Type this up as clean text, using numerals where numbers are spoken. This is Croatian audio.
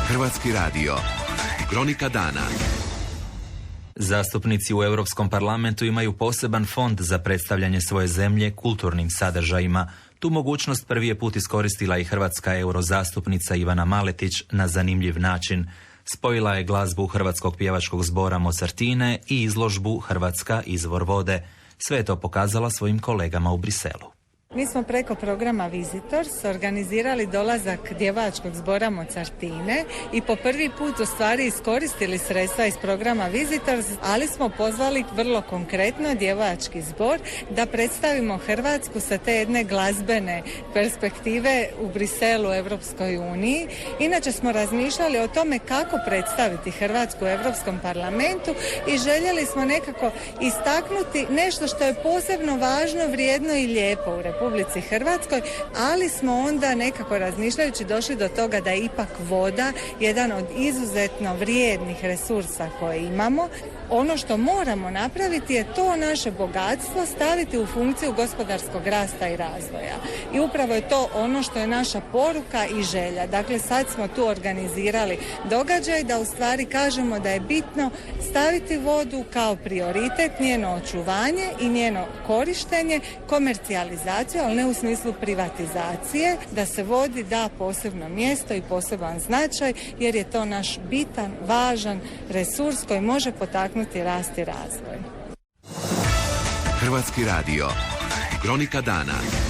Hrvatski radio. Kronika dana. Zastupnici u Europskom parlamentu imaju poseban fond za predstavljanje svoje zemlje kulturnim sadržajima. Tu mogućnost prvi je put iskoristila i hrvatska eurozastupnica Ivana Maletić na zanimljiv način. Spojila je glazbu Hrvatskog pjevačkog zbora Mozartine i izložbu Hrvatska izvor vode. Sve je to pokazala svojim kolegama u Briselu. Mi smo preko programa Visitors organizirali dolazak djevačkog zbora Mozartine i po prvi put u stvari iskoristili sredstva iz programa Visitors, ali smo pozvali vrlo konkretno djevački zbor da predstavimo Hrvatsku sa te jedne glazbene perspektive u Briselu, Europskoj uniji. Inače smo razmišljali o tome kako predstaviti Hrvatsku u Europskom parlamentu i željeli smo nekako istaknuti nešto što je posebno važno, vrijedno i lijepo u Republici Hrvatskoj, ali smo onda nekako razmišljajući došli do toga da je ipak voda jedan od izuzetno vrijednih resursa koje imamo. Ono što moramo napraviti je to naše bogatstvo staviti u funkciju gospodarskog rasta i razvoja. I upravo je to ono što je naša poruka i želja. Dakle, sad smo tu organizirali događaj da u stvari kažemo da je bitno staviti vodu kao prioritet, njeno očuvanje i njeno korištenje, komercijalizaciju, ali ne u smislu privatizacije, da se vodi da posebno mjesto i poseban značaj, jer je to naš bitan, važan resurs koji može potaknuti rast i razvoj. Hrvatski radio. Kronika dana.